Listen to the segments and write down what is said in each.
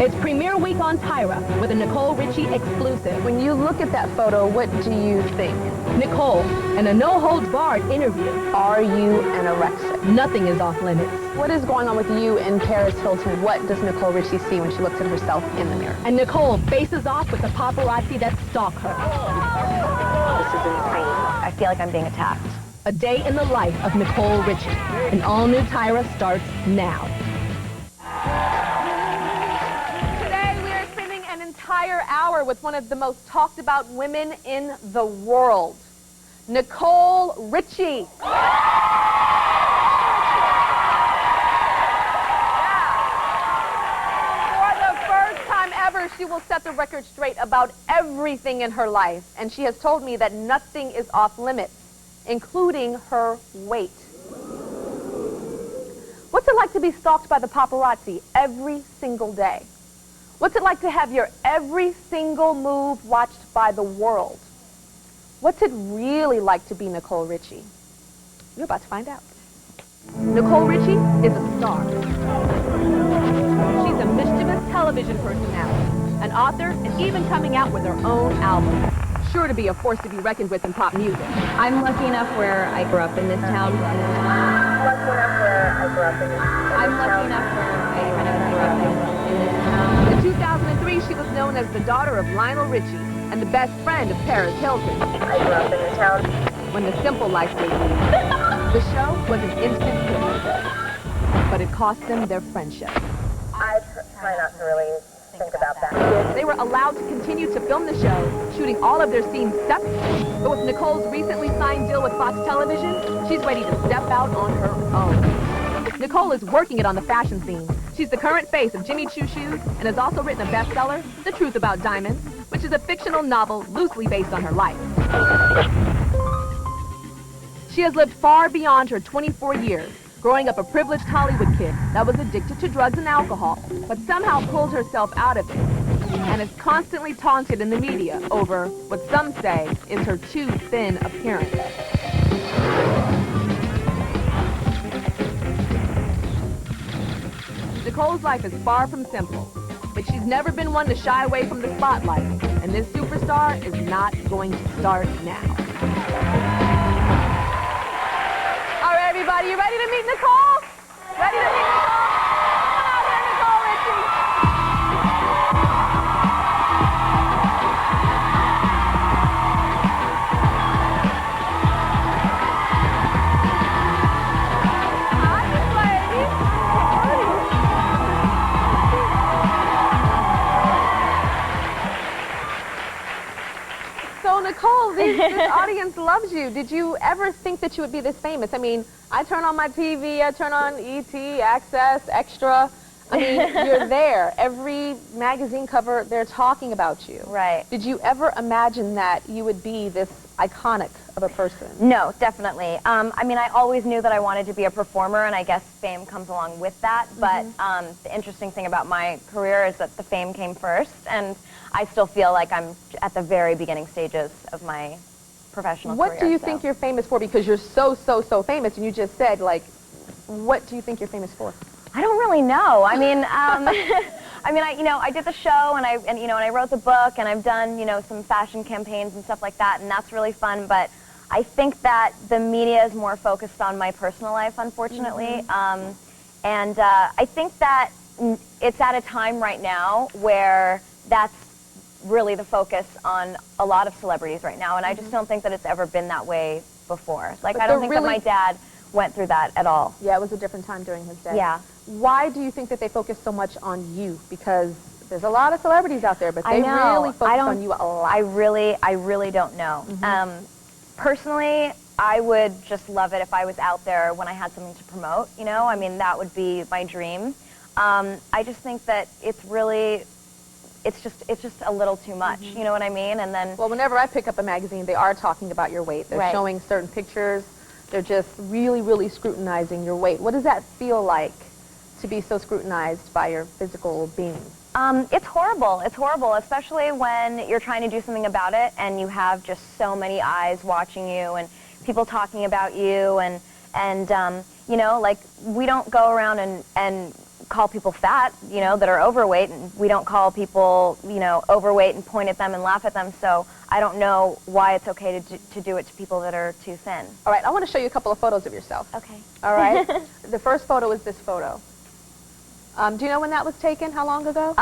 It's premiere week on Tyra with a Nicole Richie exclusive. When you look at that photo, what do you think? Nicole, in a no-holds-barred interview. Are you anorexic? Nothing is off limits. What is going on with you and Paris Hilton? What does Nicole Richie see when she looks at herself in the mirror? And Nicole faces off with the paparazzi that stalk her. This is insane. I feel like I'm being attacked. A day in the life of Nicole Richie. An all-new Tyra starts now. An entire hour with one of the most talked about women in the world, Nicole Richie. For the first time ever, she will set the record straight about everything in her life, and she has told me that nothing is off limits, including her weight. What's it like to be stalked by the paparazzi every single day? What's it like to have your every single move watched by the world? What's it really like to be Nicole Richie? You're about to find out. Nicole Richie is a star. She's a mischievous television personality, an author, and even coming out with her own album. Sure to be a force to be reckoned with in pop music. I'm lucky enough where I grew up in this town. I'm lucky enough where I kind of grew up in this town. In 2003, she was known as the daughter of Lionel Richie and the best friend of Paris Hilton. I grew up in the town. When The Simple Life debuted, the show was an instant hit, but it cost them their friendship. I try not to really think about that. They were allowed to continue to film the show, shooting all of their scenes separately, but with Nicole's recently signed deal with Fox Television, she's ready to step out on her own. Nicole is working it on the fashion scene. She's the current face of Jimmy Choo Shoes and has also written a bestseller, The Truth About Diamonds, which is a fictional novel loosely based on her life. She has lived far beyond her 24 years, growing up a privileged Hollywood kid that was addicted to drugs and alcohol, but somehow pulled herself out of it, and is constantly taunted in the media over what some say is her too thin appearance. Nicole's life is far from simple, but she's never been one to shy away from the spotlight, and this superstar is not going to start now. All right, everybody, you ready to meet Nicole? Ready to meet Nicole? Come on out here, Nicole Richie. Hi, Miss Lady. So, Nicole, this audience loves you. Did you ever think that you would be this famous? I mean, I turn on my TV, I turn on ET, Access, Extra. I mean, you're there. Every magazine cover, they're talking about you. Right. Did you ever imagine that you would be this iconic of a person? No, definitely. I mean, I always knew that I wanted to be a performer, and I guess fame comes along with that. But the interesting thing about my career is that the fame came first, and I still feel like I'm at the very beginning stages of my professional career. What do you think you're famous for? Because you're so famous, and you just said, like, what do you think you're famous for? I don't really know. I mean, I did the show, and I wrote the book, and I've done, some fashion campaigns and stuff like that, and that's really fun. But I think that the media is more focused on my personal life, unfortunately. And I think that it's at a time right now where that's really the focus on a lot of celebrities right now, and I just don't think that it's ever been that way before. Like, I don't think that my dad went through that at all. Yeah, it was a different time during his day. Yeah. Why do you think that they focus so much on you? Because there's a lot of celebrities out there, but they really focus on you a lot. I really don't know. Personally, I would just love it if I was out there when I had something to promote, I mean, that would be my dream. I just think that it's really, it's just a little too much, you know what I mean? And then, well, whenever I pick up a magazine, they are talking about your weight. They're showing certain pictures. They're just really scrutinizing your weight. What does that feel like to be so scrutinized by your physical being? It's horrible. It's horrible, especially when you're trying to do something about it and you have just so many eyes watching you and people talking about you and like, we don't go around and call people fat, you know, that are overweight, and we don't call people, you know, overweight and point at them and laugh at them. So I don't know why it's okay to do it to people that are too thin. All right, I want to show you a couple of photos of yourself. Okay. All right. The first photo is this photo. Do you know when that was taken? How long ago?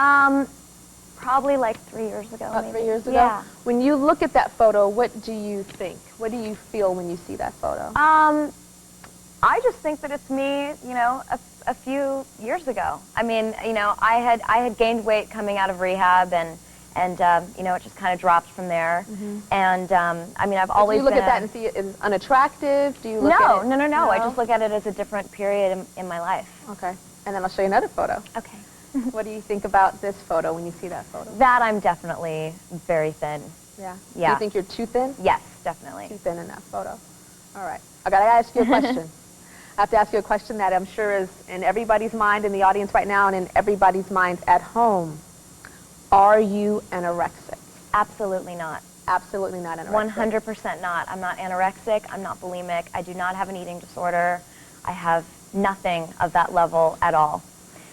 Probably like 3 years ago. About maybe. 3 years ago? Yeah. When you look at that photo, what do you think? What do you feel when you see that photo? I just think that it's me, you know, a few years ago. I mean, you know, I had gained weight coming out of rehab, and you know, it just kind of dropped from there. And I mean, I've always do you look been at that and see it as unattractive? Do you look no, at it? no. I just look at it as a different period in my life. Okay. And then I'll show you another photo. Okay. What do you think about this photo when you see that photo? That I'm definitely very thin. Yeah. Yeah. Do you think you're too thin? Yes, definitely. Too thin in that photo. All right. I gotta ask you a question. I have to ask you a question that I'm sure is in everybody's mind in the audience right now and in everybody's minds at home. Are you anorexic? Absolutely not. Absolutely not anorexic. 100% not. I'm not anorexic. I'm not bulimic. I do not have an eating disorder. I have nothing of that level at all.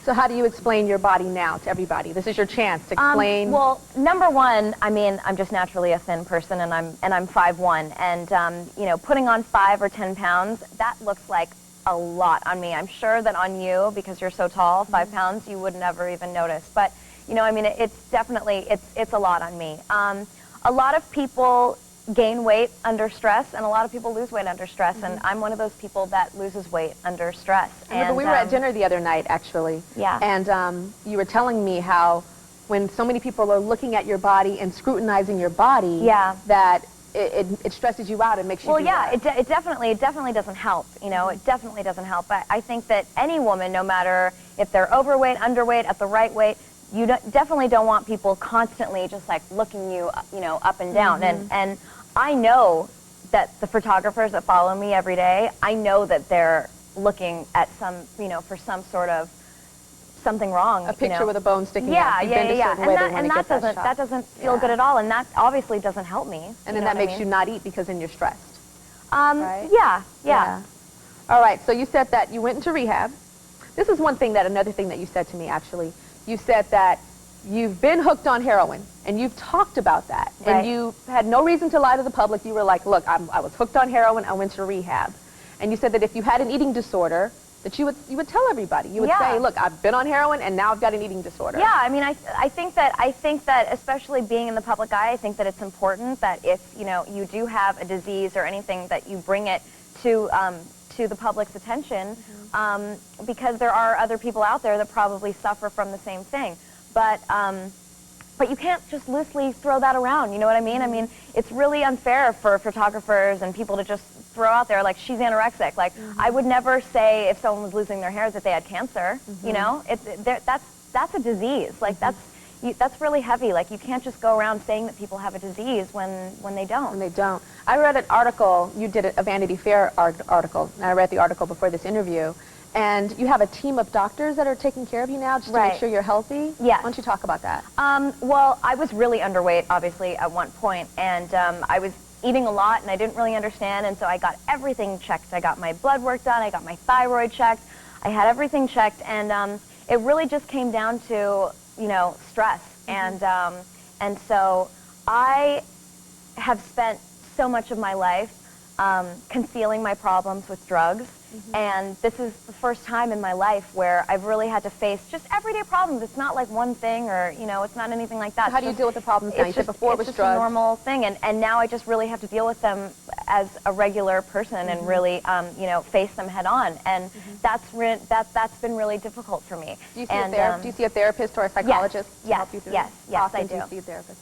So how do you explain your body now to everybody? This is your chance to explain. Well, number one, I mean, I'm just naturally a thin person, and I'm 5'1", and you know, putting on 5 or 10 pounds, that looks like a lot on me. I'm sure that on you, because you're so tall, 5 pounds, you would never even notice. But you know, I mean, it's definitely it's a lot on me. A lot of people gain weight under stress, and a lot of people lose weight under stress, and I'm one of those people that loses weight under stress. I remember we were at dinner the other night, actually. Yeah. And you were telling me how when so many people are looking at your body and scrutinizing your body, yeah, that it stresses you out and makes you well, do yeah, that. it definitely doesn't help. You know, it definitely doesn't help. I think that any woman, no matter if they're overweight, underweight, at the right weight, you definitely don't want people constantly just like looking you, you know, up and down. And I know that the photographers that follow me every day, I know that they're looking at some, you know, for some sort of something wrong. A picture, you know, with a bone sticking out. out. Yeah. And that doesn't feel good at all, and that obviously doesn't help me. And then that makes you not eat because then you're stressed. Right? Yeah. All right. So you said that you went into rehab. This is another thing that you said to me, actually. You said that you've been hooked on heroin, and you've talked about that. Right. And you had no reason to lie to the public. You were like, look, I was hooked on heroin, I went to rehab. And you said that if you had an eating disorder, that you would tell everybody. You would say, look, I've been on heroin, and now I've got an eating disorder. Yeah, I mean, I think that especially being in the public eye, I think that it's important that if, you know, you do have a disease or anything, that you bring it to the public's attention, because there are other people out there that probably suffer from the same thing. But you can't just loosely throw that around, you know what I mean? I mean, it's really unfair for photographers and people to just throw out there, like, she's anorexic. Like, I would never say if someone was losing their hair that they had cancer, you know? That's a disease. Like, that's really heavy. Like, you can't just go around saying that people have a disease when they don't. When they don't. I read an article, you did a Vanity Fair article, and I read the article before this interview, and you have a team of doctors that are taking care of you now just to make sure you're healthy? Yes. Why don't you talk about that? Well, I was really underweight, obviously, at one point, and I was eating a lot, and I didn't really understand, and so I got everything checked. I got my blood work done, I got my thyroid checked, I had everything checked, and it really just came down to, you know, stress. And so I have spent so much of my life concealing my problems with drugs. And this is the first time in my life where I've really had to face just everyday problems. It's not like one thing, or, you know, it's not anything like that. So how do you deal with the problems now? You said before it was just drugs. a normal thing, and now I just really have to deal with them as a regular person and really, you know, face them head on. And that's been really difficult for me. Do you see a therapist or a psychologist to help you through it? Yes, Often I do. Do you see a therapist?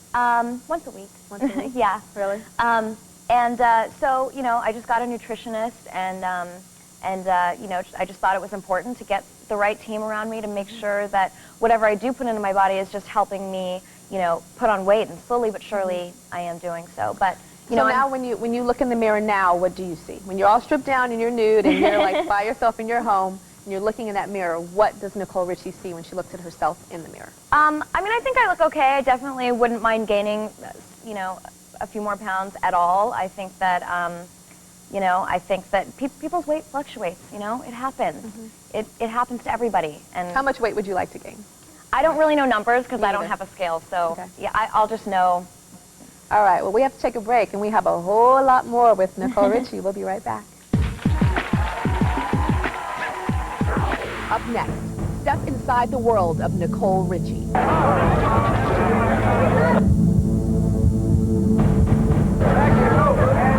Once a week. Once a week? Yeah. Really? So, you know, I just got a nutritionist, and you know, I just thought it was important to get the right team around me to make sure that whatever I do put into my body is just helping me, you know, put on weight, and slowly but surely I am doing so. But you know, now when you look in the mirror now, what do you see? When you're all stripped down and you're nude and you're like by yourself in your home and you're looking in that mirror, what does Nicole Richie see when she looks at herself in the mirror? I mean, I think I look okay. I definitely wouldn't mind gaining, you know, a few more pounds at all. I think that You know, I think that people's weight fluctuates, you know, it happens. It happens to everybody. And How much weight would you like to gain? I don't really know numbers because Me I don't either. have a scale, so Okay. yeah, I'll just know. All right, well, we have to take a break, and we have a whole lot more with Nicole Richie. We'll be right back. Up next, step inside the world of Nicole Richie. Oh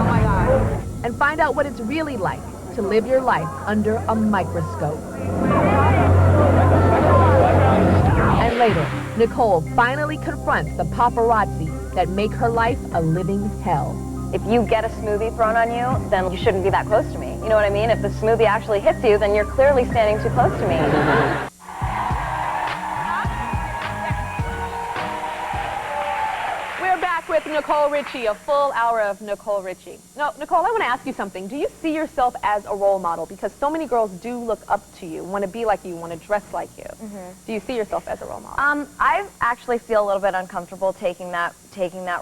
my God. And find out what it's really like to live your life under a microscope. And later, Nicole finally confronts the paparazzi that make her life a living hell. If you get a smoothie thrown on you, then you shouldn't be that close to me. You know what I mean? If the smoothie actually hits you, then you're clearly standing too close to me. We're back with Nicole Richie, a full hour of Nicole Richie. No, Nicole, I want to ask you something. Do you see yourself as a role model? Because so many girls do look up to you, want to be like you, want to dress like you. Do you see yourself as a role model? I actually feel a little bit uncomfortable taking that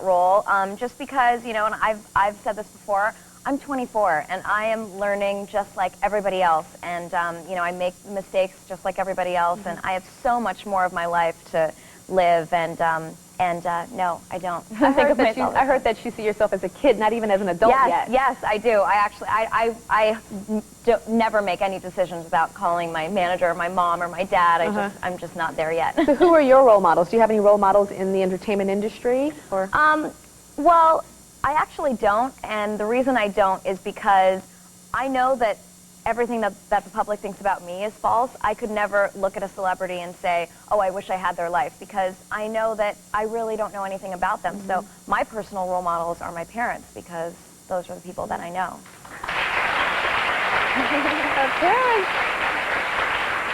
role, just because, you know, and I've said this before, I'm 24 and I am learning just like everybody else, and you know, I make mistakes just like everybody else, and I have so much more of my life to live, and no, I don't. I heard that you see yourself as a kid, not even as an adult yet. Yes, I do. I never make any decisions without calling my manager, my mom, or my dad. I'm just not there yet. So who are your role models? Do you have any role models in the entertainment industry? Or? Well, I actually don't, and the reason I don't is because I know that everything that the public thinks about me is false. I could never look at a celebrity and say, oh, I wish I had their life, because I know that I really don't know anything about them. So my personal role models are my parents, because those are the people that I know. Parents.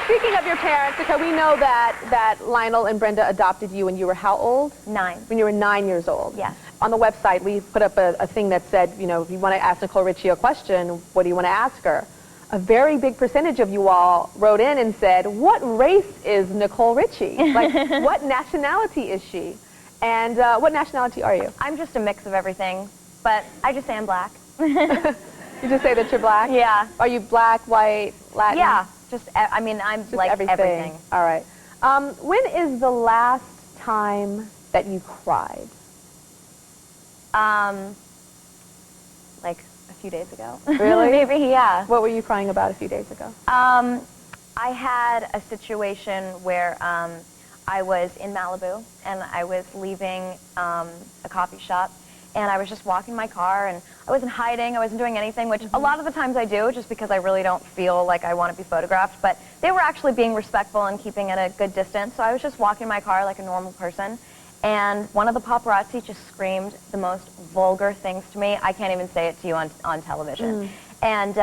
Speaking of your parents, because we know that Lionel and Brenda adopted you when you were how old? 9. When you were 9 years old. Yes. On the website, we put up a thing that said, you know, if you want to ask Nicole Richie a question, what do you want to ask her? A very big percentage of you all wrote in and said, what race is Nicole Richie? Like, what nationality is she? And what nationality are you? I'm just a mix of everything, but I just say I'm black. You just say that you're black? Yeah. Are you black, white, Latin? Yeah. I mean, I'm Just like everything. All right. When is the last time that you cried? Like a few days ago. Really? Maybe, yeah. What were you crying about a few days ago? I had a situation where I was in Malibu and I was leaving a coffee shop, and I was just walking my car, and I wasn't hiding, I wasn't doing anything, which a lot of the times I do just because I really don't feel like I want to be photographed, but they were actually being respectful and keeping at a good distance, so I was just walking my car like a normal person, and one of the paparazzi just screamed the most vulgar things to me. I can't even say it to you on television. And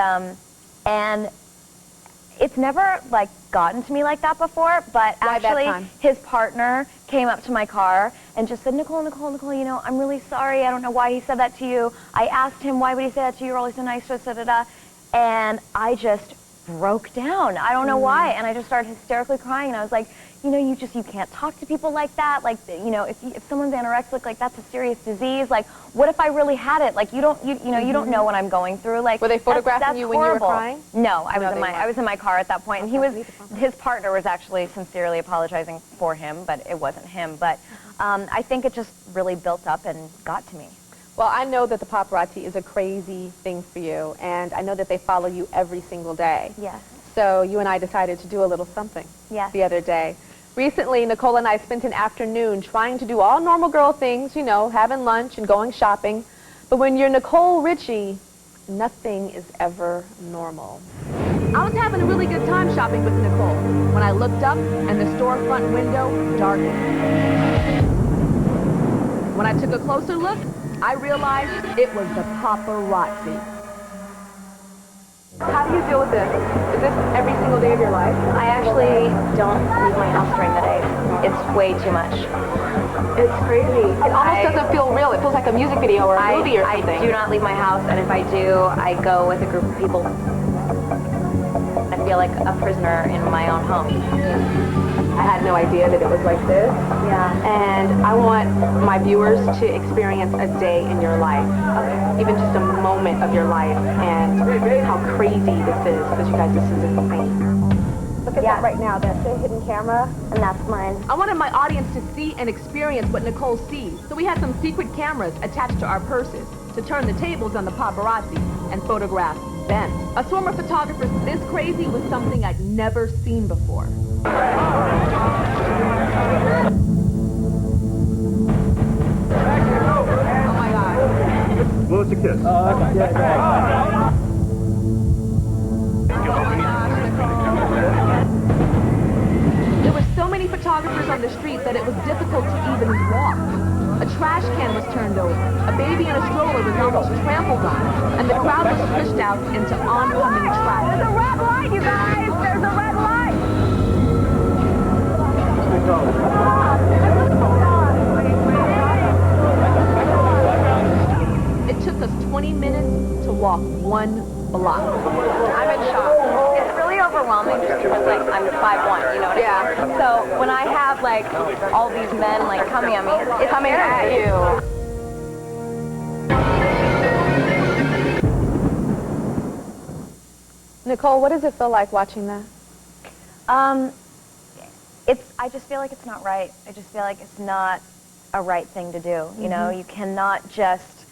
it's never like gotten to me like that before, but Why that actually time? his partner came up to my car and just said, Nicole, you know, I'm really sorry. I don't know why he said that to you. I asked him, why would he say that to you? You're always so nice, da-da-da. And I just broke down. I don't know why. And I just started hysterically crying, and I was like, you know, you can't talk to people like that. Like, you know, if someone's anorexic, like, that's a serious disease. Like, what if I really had it? Like, you don't know what I'm going through. Like, Were they photographing that's you when you were horrible. crying? No, I No, was in my car at that point, and his partner was actually sincerely apologizing for him, but it wasn't him. But I think it just really built up and got to me. Well, I know that the paparazzi is a crazy thing for you, and I know that they follow you every single day. Yes. So you and I decided to do a little something the other day. Recently, Nicole and I spent an afternoon trying to do all normal girl things, you know, having lunch and going shopping. But when you're Nicole Richie, nothing is ever normal. I was having a really good time shopping with Nicole when I looked up and the storefront window darkened. When I took a closer look, I realized it was the paparazzi. How do you deal with this? Is this every single day of your life? I actually don't leave my house during the day. It's way too much. It's crazy. It almost doesn't feel real. It feels like a music video or a movie or something. I do not leave my house, and if I do, I go with a group of people. I feel like a prisoner in my own home. I had no idea that it was like this. Yeah. And I want my viewers to experience a day in your life, even just a moment of your life, and how crazy this is, because you guys, this is insane. Look at that right now. That's a hidden camera. And that's mine. I wanted my audience to see and experience what Nicole sees, so we had some secret cameras attached to our purses to turn the tables on the paparazzi and photograph them. A swarm of photographers this crazy was something I'd never seen before. Oh my God. Blow us a kiss. There were so many photographers on the street that it was difficult to even walk. A trash can was turned over. A baby in a stroller was almost trampled on. And the crowd was pushed out into oncoming traffic. There's a red light, you guys! There's a red light! It took us 20 minutes to walk 1 block. I'm in shock. It's really overwhelming just because, like, I'm 5'1", you know what I mean? So when I have, like, all these men, like, coming at me, it's coming at you. Nicole, what does it feel like watching that? I just feel like it's not right. I just feel like it's not a right thing to do. You know, you cannot just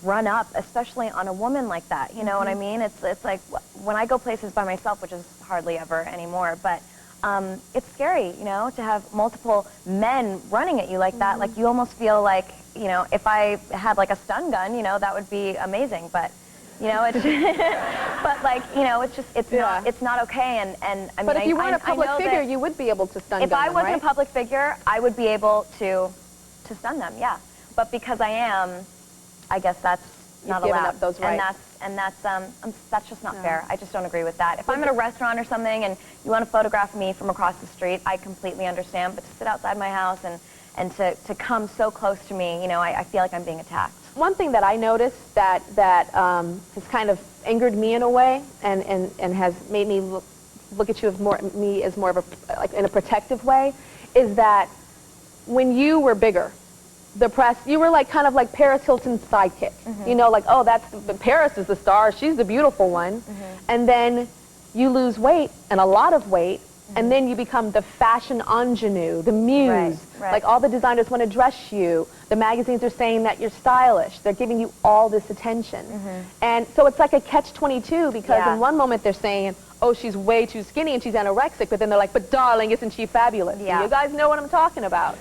run up, especially on a woman like that. You know what I mean? It's like when I go places by myself, which is hardly ever anymore, but it's scary, you know, to have multiple men running at you like that. Like, you almost feel like, you know, if I had like a stun gun, you know, that would be amazing. But you know, it's but like, you know, it's just it's not okay. And I mean, but if you weren't a public figure, that you would be able to stun if gun I them, wasn't right? a public figure, I would be able to stun them. Yeah, but because I am, I guess that's not You've given allowed. up those rights. And that's just not fair. I just don't agree with that. If I'm at a restaurant or something and you want to photograph me from across the street, I completely understand. But to sit outside my house and to come so close to me, you know, I feel like I'm being attacked. One thing that I noticed that has kind of angered me in a way, and has made me look at you as more of a, like, in a protective way, is that when you were bigger, the press, you were like kind of like Paris Hilton's sidekick. You know, like, oh, Paris is the star, she's the beautiful one. And then you lose weight, and a lot of weight, and then you become the fashion ingenue, the muse. Right. Like, all the designers want to dress you. The magazines are saying that you're stylish. They're giving you all this attention. And so it's like a catch-22, because in one moment they're saying, oh, she's way too skinny and she's anorexic, but then they're like, but darling, isn't she fabulous? Yeah. You guys know what I'm talking about.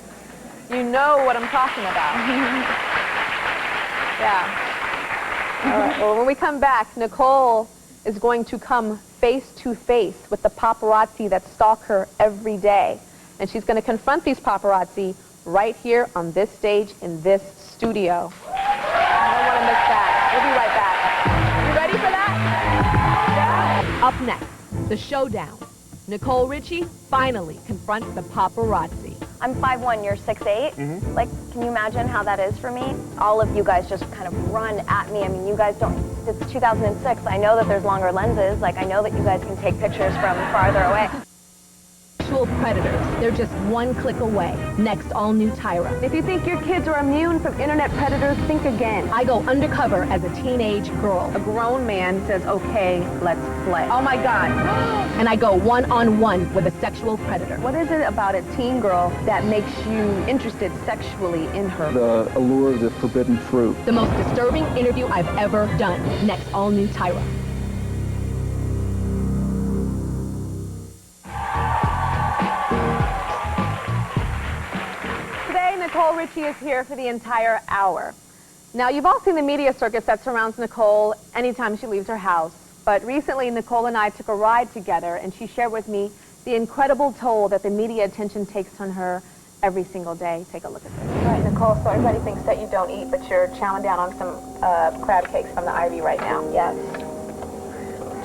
You know what I'm talking about. Yeah. All right, well, when we come back, Nicole is going to come face to face with the paparazzi that stalk her every day. And she's going to confront these paparazzi right here on this stage in this studio. I don't want to miss that. We'll be right back. You ready for that? Yeah. Up next, the showdown. Nicole Richie finally confronts the paparazzi. I'm 5'1", you're 6'8". Like, can you imagine how that is for me? All of you guys just kind of run at me. I mean, you guys don't, it's 2006. I know that there's longer lenses. Like, I know that you guys can take pictures from farther away. Sexual predators. They're just one click away. Next, all-new Tyra. If you think your kids are immune from internet predators, think again. I go undercover as a teenage girl. A grown man says, okay, let's play. Oh my God. And I go one-on-one with a sexual predator. What is it about a teen girl that makes you interested sexually in her? The allure of the forbidden fruit. The most disturbing interview I've ever done. Next, all-new Tyra. Today, Nicole Richie is here for the entire hour. Now, you've all seen the media circus that surrounds Nicole anytime she leaves her house. But recently, Nicole and I took a ride together, and she shared with me the incredible toll that the media attention takes on her every single day. Take a look at this. All right, Nicole, so everybody thinks that you don't eat, but you're chowing down on some crab cakes from the Ivy right now. Yes.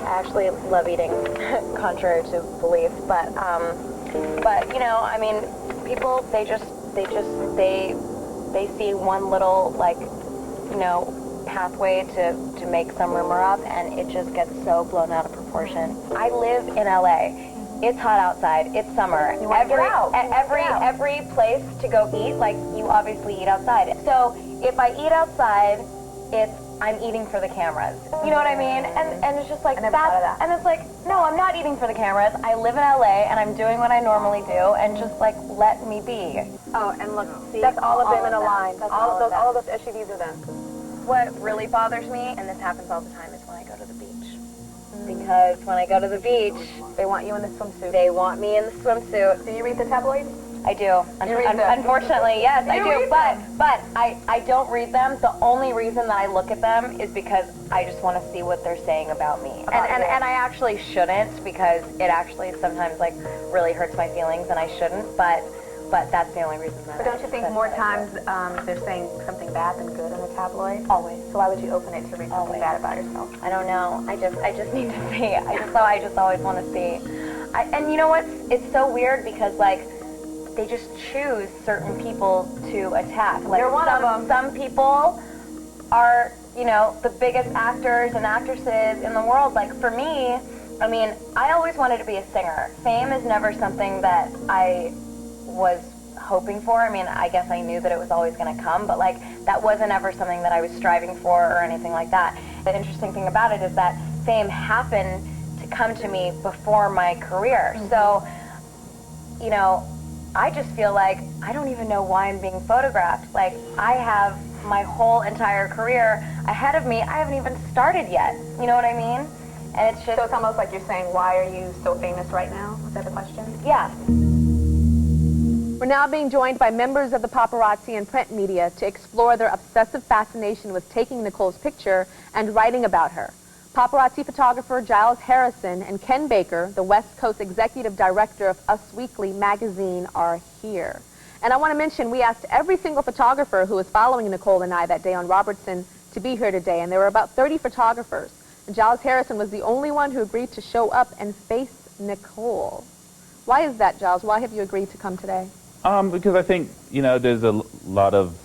I actually love eating, contrary to belief, but you know, I mean, people, they see one little, like, you know, pathway to make some rumor up, and it just gets so blown out of proportion. I live in LA. It's hot outside. It's summer. You wanna get out. Every place to go eat, like, you obviously eat outside. So if I eat outside, I'm eating for the cameras. You know what I mean? And it's just like, I never thought of that. and it's like, no, I'm not eating for the cameras. I live in LA and I'm doing what I normally do, and just like, let me be. Oh, and look, See, that's all of them in a them. line. That's All them. of those SUVs are them. What really bothers me, and this happens all the time, is when I go to the beach. Because when I go to the beach, They want you in the swimsuit. they want me in the swimsuit. Do you read the tabloids? I do. You read them? Unfortunately, yes, I You do. read them? But I don't read them. The only reason that I look at them is because I just want to see what they're saying about me. And I actually shouldn't, because it actually sometimes like really hurts my feelings, and I shouldn't. But that's the only reason that. But don't you think more times they're saying something bad than good in a tabloid? Always. So why would you open it to read something Always. bad about yourself? I don't know. I just need to see. I just always want to see. And you know what? It's so weird because like they just choose certain people to attack. Like You're one of them. Some people are, you know, the biggest actors and actresses in the world. Like for me, I mean, I always wanted to be a singer. Fame is never something that I was hoping for. I mean, I guess I knew that it was always going to come, but like that wasn't ever something that I was striving for or anything like that. The interesting thing about it is that fame happened to come to me before my career. So, you know, I just feel like I don't even know why I'm being photographed. Like, I have my whole entire career ahead of me. I haven't even started yet. You know what I mean? And it's just... So it's almost like you're saying, why are you so famous right now? Is that the question? Yeah. We're now being joined by members of the paparazzi and print media to explore their obsessive fascination with taking Nicole's picture and writing about her. Paparazzi photographer Giles Harrison and Ken Baker, the West Coast executive director of Us Weekly magazine, are here. And I want to mention, we asked every single photographer who was following Nicole and I that day on Robertson to be here today, and there were about 30 photographers. And Giles Harrison was the only one who agreed to show up and face Nicole. Why is that, Giles? Why have you agreed to come today? Because I think, you know, there's a lot of,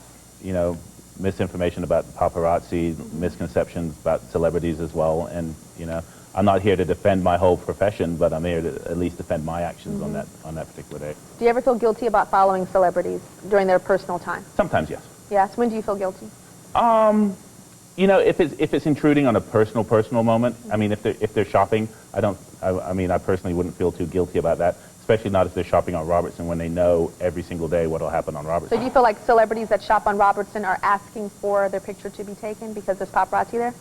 you know, misinformation about paparazzi, misconceptions about celebrities as well, and, you know, I'm not here to defend my whole profession, but I'm here to at least defend my actions on that particular day. Do you ever feel guilty about following celebrities during their personal time? Sometimes, yes. Yes. When do you feel guilty? You know, if it's intruding on a personal moment, I mean, if they're shopping, I mean, I personally wouldn't feel too guilty about that. Especially not if they're shopping on Robertson when they know every single day what will happen on Robertson. So do you feel like celebrities that shop on Robertson are asking for their picture to be taken because there's paparazzi there?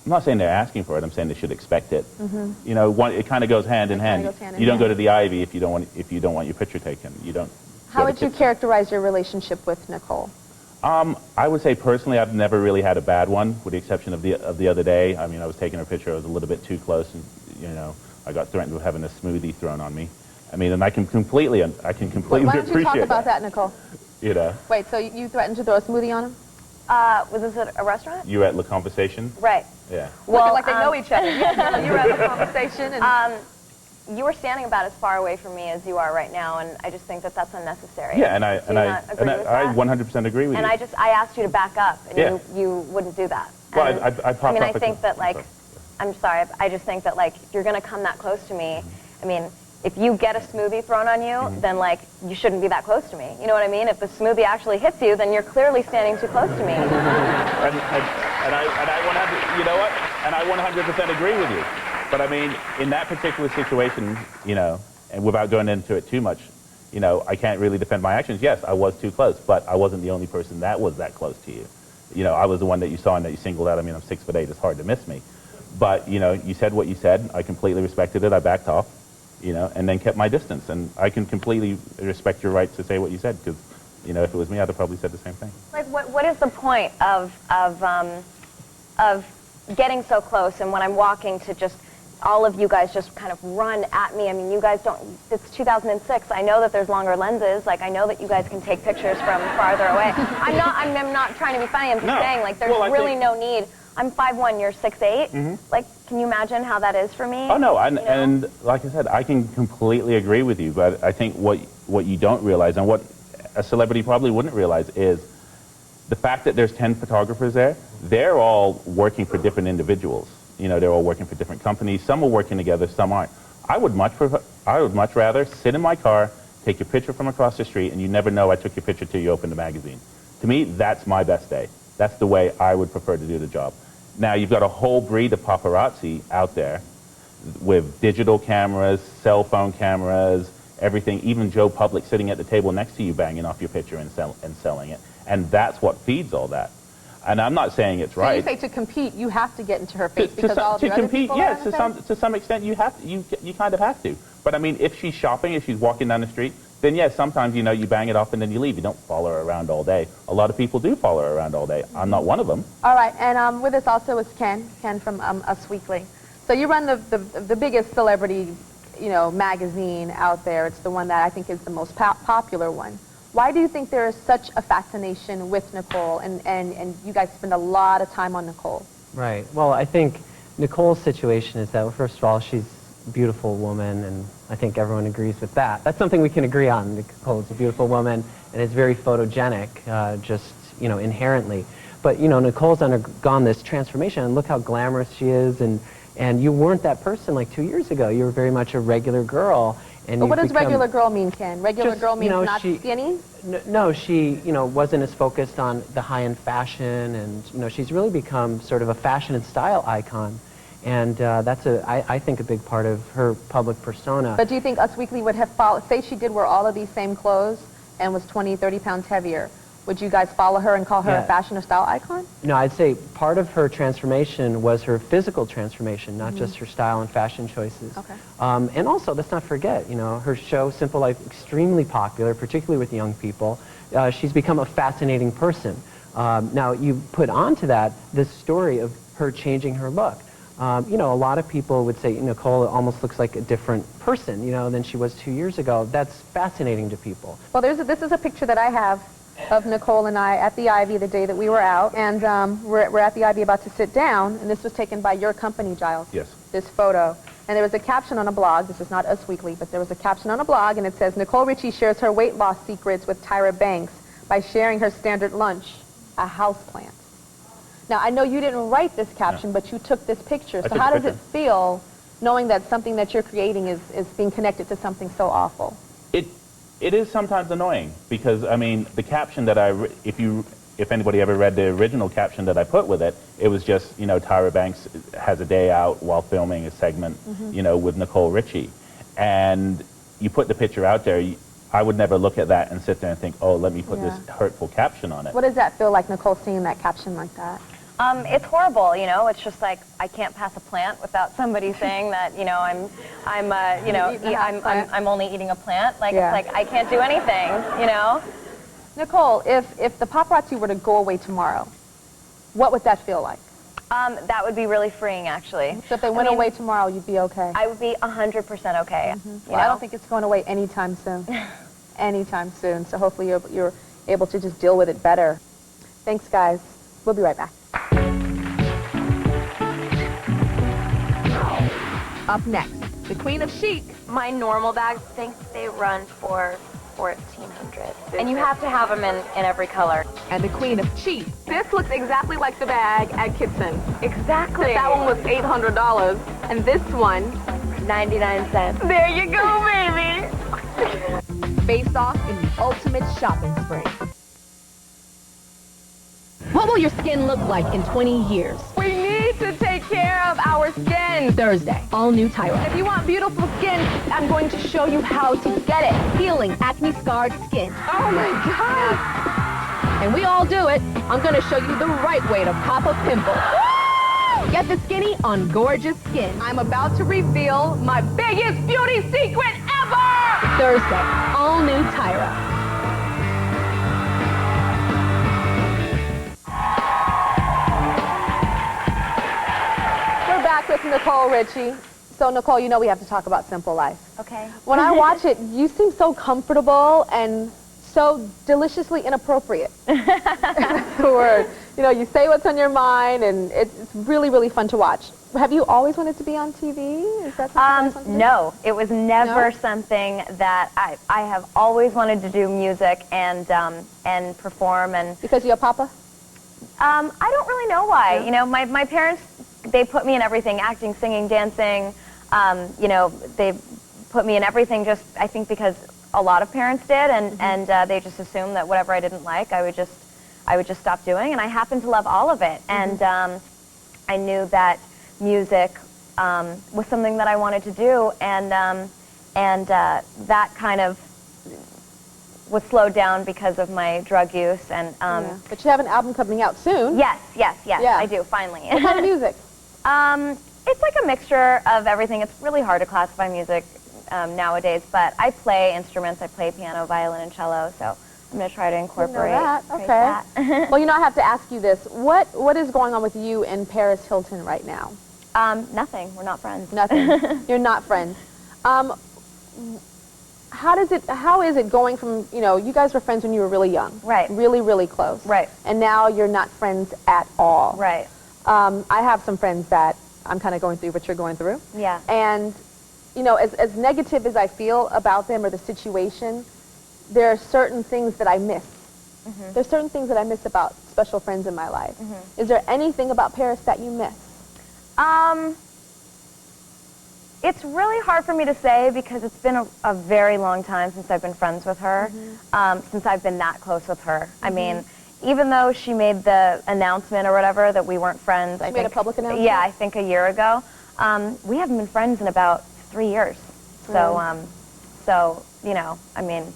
I'm not saying they're asking for it. I'm saying they should expect it. You know, it kind of goes hand in hand. You don't go to the Ivy if you don't want your picture taken. You don't. How would you characterize your relationship with Nicole? I would say personally, I've never really had a bad one, with the exception of the other day. I mean, I was taking her picture. I was a little bit too close, and you know, I got threatened with having a smoothie thrown on me. I mean, and I can completely Why don't you appreciate talk about that, Nicole? You know. Wait, so you threatened to throw a smoothie on him? Was this at a restaurant? You were at La Conversation? Right. Yeah. Well, like they know each other. You were at the conversation. And you were standing about as far away from me as you are right now, and I just think that that's unnecessary. Yeah, and I 100% agree with you. And I asked you to back up, and you wouldn't do that. Well, And, I popped I mean, up I think that like, I'm sorry, I just think that like, if you're gonna come that close to me, I mean, if you get a smoothie thrown on you, then like, you shouldn't be that close to me. You know what I mean? If the smoothie actually hits you, then you're clearly standing too close to me. and I 100, you know what? And I 100% agree with you. But I mean, in that particular situation, you know, and without going into it too much, you know, I can't really defend my actions. Yes, I was too close, but I wasn't the only person that was that close to you. You know, I was the one that you saw and that you singled out. I mean, I'm 6'8", it's hard to miss me. But, you know, you said what you said. I completely respected it. I backed off, you know, and then kept my distance. And I can completely respect your right to say what you said, because, you know, if it was me, I'd have probably said the same thing. Like, what is the point of getting so close, and when I'm walking to just all of you guys just kind of run at me? I mean, you guys don't, it's 2006. I know that there's longer lenses. Like, I know that you guys can take pictures from farther away. I'm not trying to be funny. I'm just saying, like, there's really no need. I'm 5'1", you're 6'8". Like, can you imagine how that is for me? Oh, no, and like I said, I can completely agree with you, but I think what you don't realize, and what a celebrity probably wouldn't realize, is the fact that there's 10 photographers there, they're all working for different individuals. You know, they're all working for different companies. Some are working together, some aren't. I would much I would much rather sit in my car, take your picture from across the street, and you never know I took your picture till you open the magazine. To me, that's my best day. That's the way I would prefer to do the job. Now, you've got a whole breed of paparazzi out there with digital cameras, cell phone cameras, everything, even Joe Public sitting at the table next to you banging off your picture and selling it. And that's what feeds all that. And I'm not saying it's right. So you say to compete, you have to get into her face because all the other people are in her face? To some extent, you kind of have to. But I mean, if she's shopping, if she's walking down the street, then yes, sometimes, you know, you bang it off and then you leave. You don't follow her around all day. A lot of people do follow her around all day. I'm not one of them. All right, and with us also is Ken from Us Weekly. So you run the biggest celebrity, you know, magazine out there. It's the one that I think is the most popular one. Why do you think there is such a fascination with Nicole, and you guys spend a lot of time on Nicole? Right. Well, I think Nicole's situation is that, well, first of all, she's a beautiful woman, and I think everyone agrees with that. That's something we can agree on. Nicole's a beautiful woman, and is very photogenic, just, you know, inherently. But, you know, Nicole's undergone this transformation, and look how glamorous she is, and you weren't that person like 2 years ago. You were very much a regular girl. But what does regular girl mean, Ken? Regular girl means, you know, not skinny? No, she, you know, wasn't as focused on the high-end fashion, and, you know, she's really become sort of a fashion and style icon. And that's, I think, a big part of her public persona. But do you think Us Weekly would have followed, say she did wear all of these same clothes and was 20, 30 pounds heavier, would you guys follow her and call her a fashion or style icon? No, I'd say part of her transformation was her physical transformation, not just her style and fashion choices. Okay. And also, let's not forget, you know, her show, Simple Life, extremely popular, particularly with young people. She's become a fascinating person. Now, you put onto that this story of her changing her look. You know, a lot of people would say Nicole almost looks like a different person, you know, than she was 2 years ago. That's fascinating to people. Well, this is a picture that I have of Nicole and I at the Ivy the day that we were out, and we're at the Ivy about to sit down, and this was taken by your company, Giles. Yes. This photo. And there was a caption on a blog, this is not Us Weekly, but there was a caption on a blog, and it says, Nicole Richie shares her weight loss secrets with Tyra Banks by sharing her standard lunch, a houseplant. Now, I know you didn't write this caption, but you took this picture. So how does it feel knowing that something that you're creating is being connected to something so awful? It is sometimes annoying because, I mean, the caption that if anybody ever read the original caption that I put with it, it was just, you know, Tyra Banks has a day out while filming a segment, you know, with Nicole Richie. And you put the picture out there, I would never look at that and sit there and think, oh, let me put this hurtful caption on it. What does that feel like, Nicole, seeing that caption like that? It's horrible, you know. It's just like I can't pass a plant without somebody saying that, you know, I'm only eating a plant. Like it's like I can't do anything, you know. Nicole, if the paparazzi were to go away tomorrow, what would that feel like? That would be really freeing, actually. So if they went away tomorrow, you'd be okay? I would be 100% okay. Well, I don't think it's going away anytime soon. Anytime soon. So hopefully you're able to just deal with it better. Thanks, guys. We'll be right back. Up next, the Queen of Chic. My normal bags, I think they run for $1,400. And you have to have them in every color. And the Queen of Cheap. This looks exactly like the bag at Kitson. Exactly. That one was $800, and this one, 99 cents. there you go, baby! Face off in the ultimate shopping spree. What will your skin look like in 20 years? We need to take care of our skin. Thursday, all new Tyra. If you want beautiful skin, I'm going to show you how to get it. Healing acne-scarred skin. Oh my God! And we all do it. I'm going to show you the right way to pop a pimple. Get the skinny on gorgeous skin. I'm about to reveal my biggest beauty secret ever! Thursday, all new Tyra. We're back with Nicole Richie. So Nicole, you know we have to talk about Simple Life. Okay. When I watch it, you seem so comfortable and so deliciously inappropriate. That's the word. You know, you say what's on your mind, and it's really, really fun to watch. Have you always wanted to be on TV? Is that something no, it was never something that I have always wanted to do music and perform and. Because you're a papa? I don't really know why. Yeah. You know, my parents, they put me in everything: acting, singing, dancing. You know, they put me in everything just, I think, because a lot of parents did, and they just assumed that whatever I didn't like, I would just stop doing, and I happened to love all of it. And I knew that music was something that I wanted to do, and that kind of was slowed down because of my drug use. And But you have an album coming out soon. yes, Yeah. I do, finally. What kind of music? It's like a mixture of everything. It's really hard to classify music nowadays, but I play instruments. I play piano, violin, and cello, so I'm going to try to incorporate that. create Okay. that. Well, I have to ask you this. What is going on with you and Paris Hilton right now? Nothing. We're not friends. Nothing. You're not friends. How is it going from, you guys were friends when you were really young. Right. Really, really close. Right. And now you're not friends at all. Right. I have some friends that I'm kind of going through what you're going through. Yeah. And, as negative as I feel about them or the situation, there are certain things that I miss. There's certain things that I miss about special friends in my life. Is there anything about Paris that you miss? It's really hard for me to say because it's been a very long time since I've been friends with her, since I've been that close with her. I mean, even though she made the announcement or whatever that we weren't friends, She made a public announcement? Yeah, I think a year ago. We haven't been friends in about 3 years. So, I mean,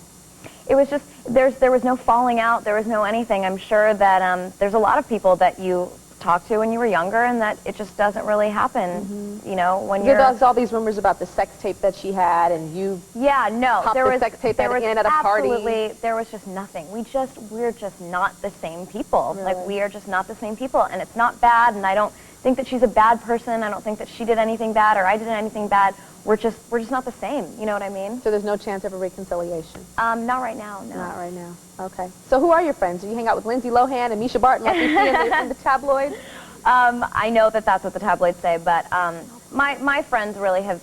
it was just, there was no falling out, there was no anything. I'm sure that there's a lot of people that you talk to when you were younger and that it just doesn't really happen, when you're... There's all these rumors about the sex tape that she had and you... Yeah, no, popped there the was sex tape there was in at a party. absolutely, there was just nothing. We're just not the same people. Really? Like, we are just not the same people, and it's not bad, and I don't think that she's a bad person. I don't think that she did anything bad or I did anything bad. We're just not the same, you know what I mean? So there's no chance of a reconciliation? Not right now, no. Not right now. Okay. So who are your friends? Do you hang out with Lindsay Lohan and Misha Barton like we see in the tabloids? I know that that's what the tabloids say, but my friends really have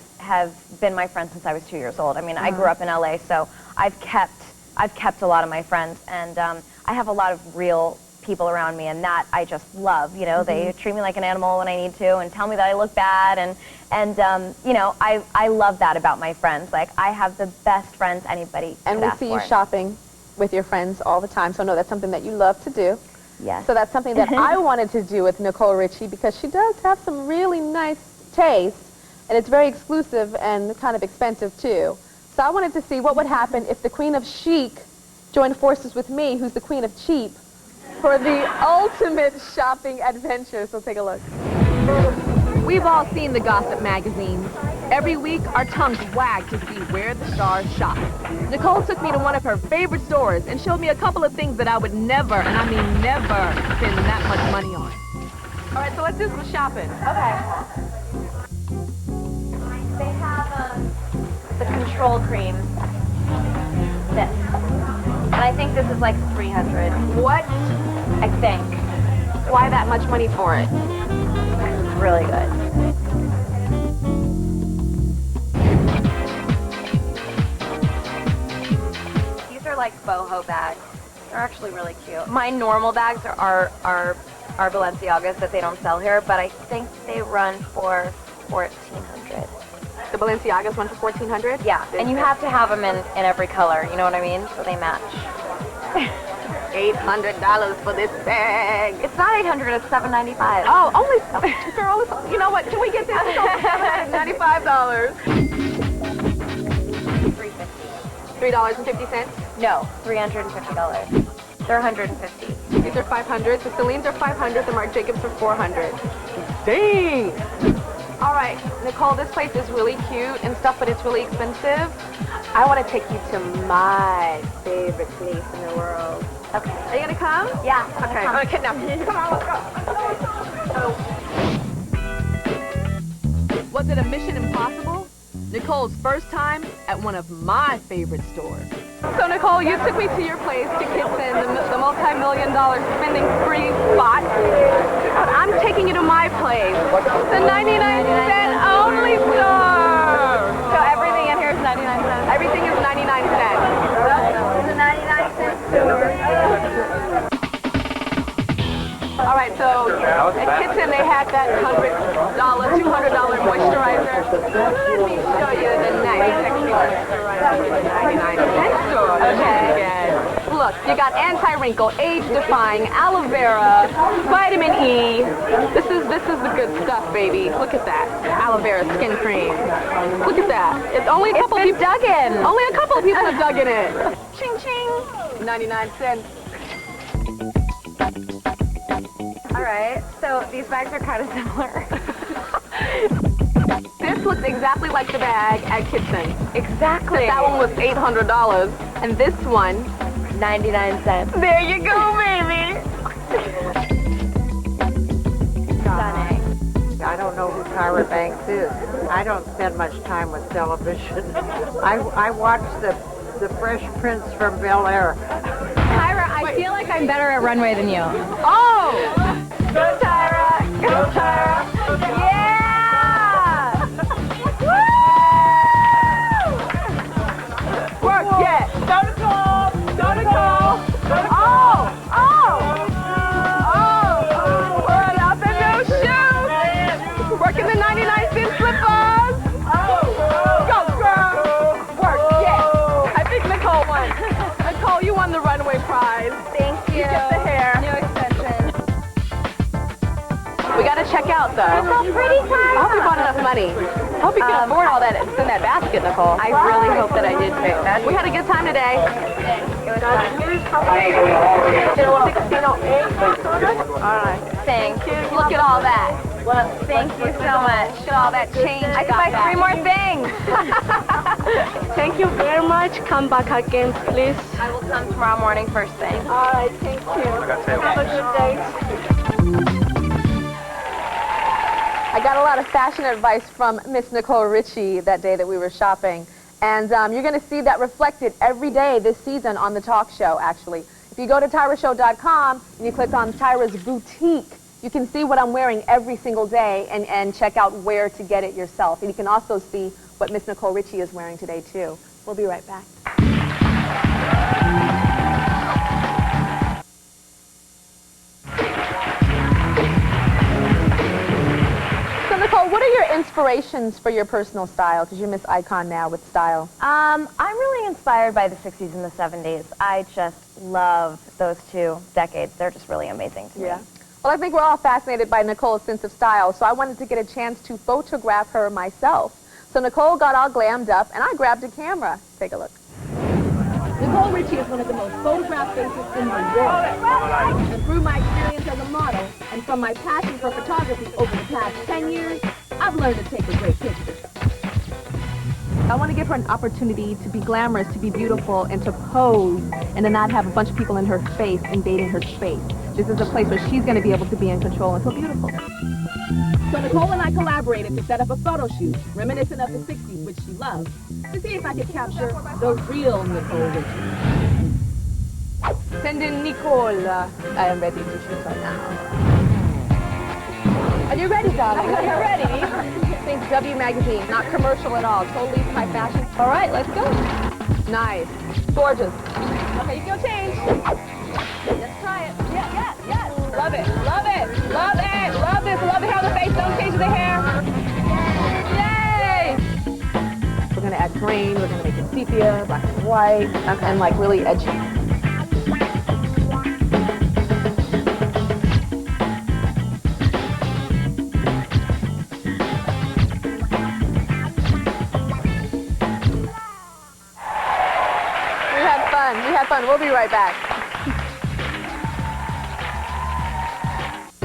been my friends since I was 2 years old. I mean, I grew up in LA, so I've kept a lot of my friends, and I have a lot of real people around me, and that I just love. They treat me like an animal when I need to, and tell me that I look bad, and I love that about my friends. Like, I have the best friends anybody could And we ask see you for. shopping with your friends all the time, so I know that's something that you love to do. Yes. So that's something that I wanted to do with Nicole Richie because she does have some really nice taste, and it's very exclusive and kind of expensive too. So I wanted to see what would happen if the Queen of Chic joined forces with me, who's the Queen of Cheap, for the ultimate shopping adventure. So take a look. We've all seen the gossip magazines. Every week, our tongues wag to see where the stars shop. Nicole took me to one of her favorite stores and showed me a couple of things that I would never, and I mean never, spend that much money on. All right, so let's do some shopping. Okay. They have the control cream. This. And I think this is like 300. What? I think. Why that much money for it? It's really good. These are like boho bags. They're actually really cute. My normal bags are Balenciagas that they don't sell here, but I think they run for $1,400. The Balenciagas went for $1,400? Yeah, and you have to have them in every color, you know what I mean? So they match. $800 for this bag. It's not $800, it's $795. Oh, only, girl, you know what? Can we get this? $95. $3.50? No, $350. They're $150. These are $500. The Celine's are $500. The Marc Jacobs are $400. Dang! All right, Nicole, this place is really cute and stuff, but it's really expensive. I want to take you to my favorite place in the world. Okay. Are you gonna come? Yeah. Okay. I'm gonna kidnap you. Come on, let's go. Was it a mission impossible? Nicole's first time at one of my favorite stores. So Nicole, you took me to your place to Kitson, the multi-million-dollar spending spree spot. But I'm taking you to my place, the 99-cent only store. So everything in here is 99 cents? Everything is 99 cents. It's a 99-cent store. All right, So at Kitchen they had that $200 moisturizer. Let me show you the nice sexy moisturizer in the 99-cent store. Okay. Look, you got anti-wrinkle, age-defying, aloe vera, vitamin E. This is the good stuff, baby. Look at that. Aloe vera skin cream. Look at that. It's only a couple people dug in. Only a couple of people have dug in it. Ching ching. 99 cents. All right, so these bags are kind of similar. This looks exactly like the bag at Kitchen. Exactly. That one was $800, and this one, 99 cents. there you go, baby. Stunning. I don't know who Tyra Banks is. I don't spend much time with television. I watch the Fresh Prince from Bel-Air. Tyra, I feel like I'm better at runway than you. Oh! Go Tyra! Go Tyra! Yeah! Woo! Work, yeah. Go to call. Go to call. Oh! Oh! Oh! Put up in those shoes. Working the 99-cent slippers. Go, girl. Work, yeah. I think Nicole won. Nicole, you won the runway prize. Thank you. You get the hair. New extension. We gotta check out though. It's so pretty, Tyra. I hope you bought enough money. I hope you can afford all that in that basket, Nicole. I really hope that I did pick that. We had a good time today. It was fun. 1608. All right. Thank you. Look at all that. Well, thank you so much. Look at all that change. I can buy 3 more things. Thank you very much. Come back again, please. I will come tomorrow morning first thing. All right, thank you. Have a good day. I got a lot of fashion advice from Miss Nicole Richie that day that we were shopping. And you're going to see that reflected every day this season on the talk show, actually. If you go to tyrashow.com and you click on Tyra's Boutique, you can see what I'm wearing every single day and check out where to get it yourself. And you can also see what Miss Nicole Richie is wearing today, too. We'll be right back. So, Nicole, what are your inspirations for your personal style? Because you're Miss Icon now with style. I'm really inspired by the 60s and the 70s. I just love those 2 decades. They're just really amazing to me. Well, I think we're all fascinated by Nicole's sense of style, so I wanted to get a chance to photograph her myself. So Nicole got all glammed up, and I grabbed a camera. Take a look. Nicole Richie is one of the most photographed faces in the world. And through my experience as a model, and from my passion for photography over the past 10 years, I've learned to take a great picture. I want to give her an opportunity to be glamorous, to be beautiful, and to pose, and to not have a bunch of people in her face invading her space. This is a place where she's going to be able to be in control and feel beautiful. So Nicole and I collaborated to set up a photo shoot, reminiscent of the 60s, which she loved, to see if I could capture the real Nicole Richie. Send in Nicole. I am ready to shoot her now. Are you ready, darling? Are you ready? Think W Magazine, not commercial at all. Totally my fashion. All right, let's go. Nice. Gorgeous. Okay, you can go change. Let's try it. Yes. Love it. Love it. Love it. Love this. Love the hair on the face. Don't change the hair. Yay! We're going to add green. We're going to make it sepia, black and white, and like really edgy. We had fun. We'll be right back.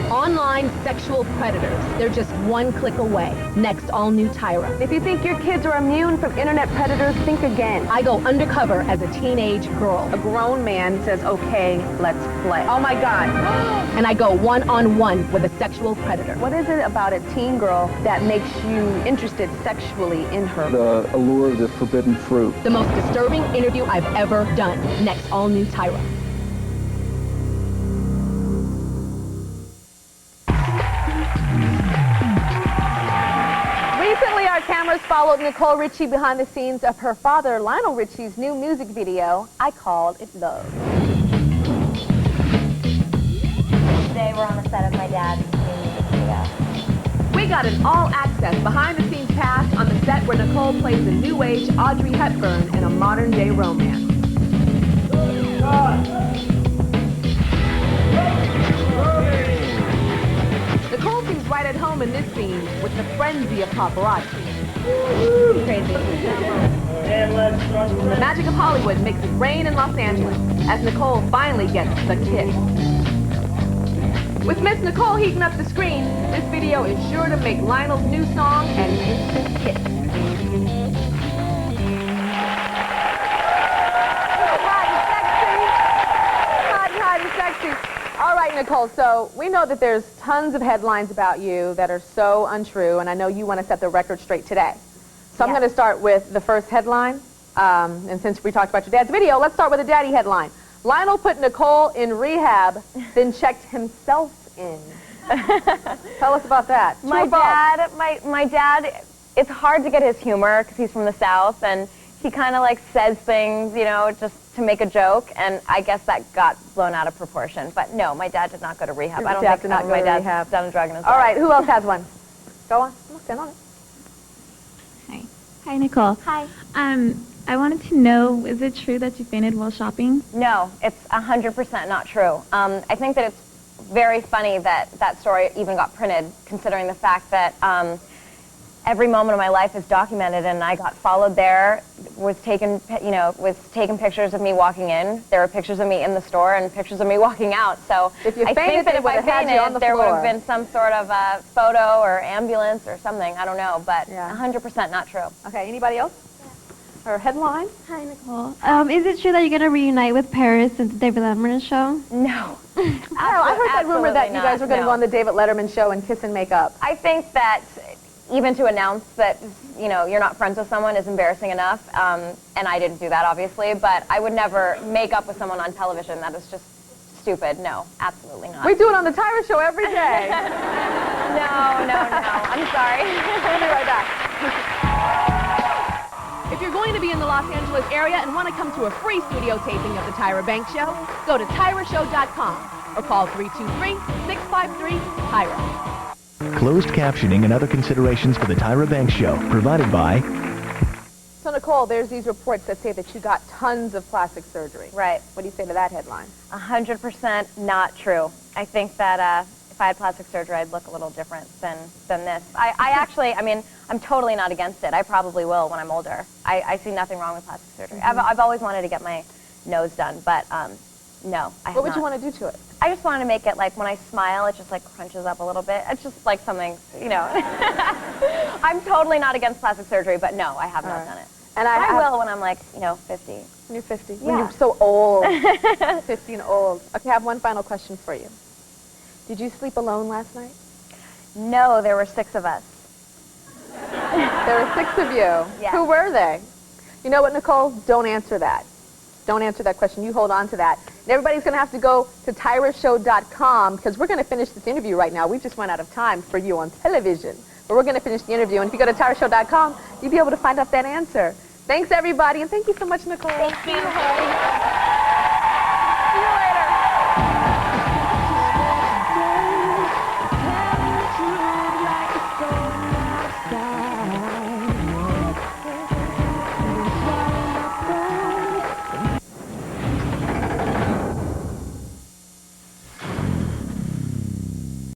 Online sexual predators. They're just one click away. Next, all new Tyra. If you think your kids are immune from internet predators, think again. I go undercover as a teenage girl. A grown man says, okay, let's play. Oh my God. And I go one-on-one with a sexual predator. What is it about a teen girl that makes you interested sexually in her? The allure of the forbidden fruit. The most disturbing interview I've ever done. Next, all new Tyra. Recently, our cameras followed Nicole Richie behind the scenes of her father, Lionel Richie's new music video, I Called It Love. They day we're on the set of my dad's new music video. We got an all-access behind-the-scenes pass on the set where Nicole plays the new-age Audrey Hepburn in a modern-day romance. Nicole seems right at home in this scene with the frenzy of paparazzi. Crazy. The magic of Hollywood makes it rain in Los Angeles as Nicole finally gets the kiss. With Miss Nicole heating up the screen, this video is sure to make Lionel's new song an instant hit. Hot and sexy. All right, Nicole, so we know that there's tons of headlines about you that are so untrue, and I know you want to set the record straight today. So I'm going to start with the first headline, and since we talked about your dad's video, let's start with a daddy headline. Lionel put Nicole in rehab, then checked himself in. Tell us about that. My dad, it's hard to get his humor because he's from the South, and he kind of like says things, you know, just to make a joke, and I guess that got blown out of proportion. But no, my dad did not go to rehab. I don't think my dad's done a drug in his life. All right, who else has one? Go on. Come on, stand on it. Hi, Nicole. Hi. I wanted to know, is it true that you fainted while shopping? No, it's 100% not true. I think that it's very funny that that story even got printed, considering the fact that every moment of my life is documented, and I got followed there, was taking pictures of me walking in. There were pictures of me in the store and pictures of me walking out. So if you I think that if I fainted, there would have been some sort of photo or ambulance or something. I don't know, but 100% not true. Okay, anybody else? Or headline? Hi, Nicole. Is it true that you're going to reunite with Paris and the David Letterman show? No. I heard that rumor that you guys were going to go on the David Letterman show and kiss and make up. I think that even to announce that, you know, you're not friends with someone is embarrassing enough, and I didn't do that, obviously, but I would never make up with someone on television. That is just stupid. No, absolutely not. We do it on the Tyra Show every day. No. I'm sorry. We'll be right back. If you're going to be in the Los Angeles area and want to come to a free studio taping of the Tyra Banks Show, go to TyraShow.com or call 323-653-TYRA. Closed captioning and other considerations for the Tyra Banks Show, provided by... So, Nicole, there's these reports that say that you got tons of plastic surgery. Right. What do you say to that headline? 100% not true. I think that if I had plastic surgery, I'd look a little different than this. I actually, I mean, I'm totally not against it. I probably will when I'm older. I see nothing wrong with plastic surgery. I've always wanted to get my nose done, but no, I have What would you want to do to it? I just want to make it like when I smile, it just like crunches up a little bit. It's just like something, you know. I'm totally not against plastic surgery, but no, I have not done it. And I will when I'm like, you know, 50. When you're 50. Yeah. When you're so old. 50 and old. Okay, I have one final question for you. Did you sleep alone last night? No, there were 6 of us. There were 6 of you. Yes. Who were they? You know what, Nicole? Don't answer that. Don't answer that question. You hold on to that. And everybody's going to have to go to TyraShow.com because we're going to finish this interview right now. We just run out of time for you on television. But we're going to finish the interview. And if you go to TyraShow.com, you'll be able to find out that answer. Thanks, everybody. And thank you so much, Nicole. Thank you.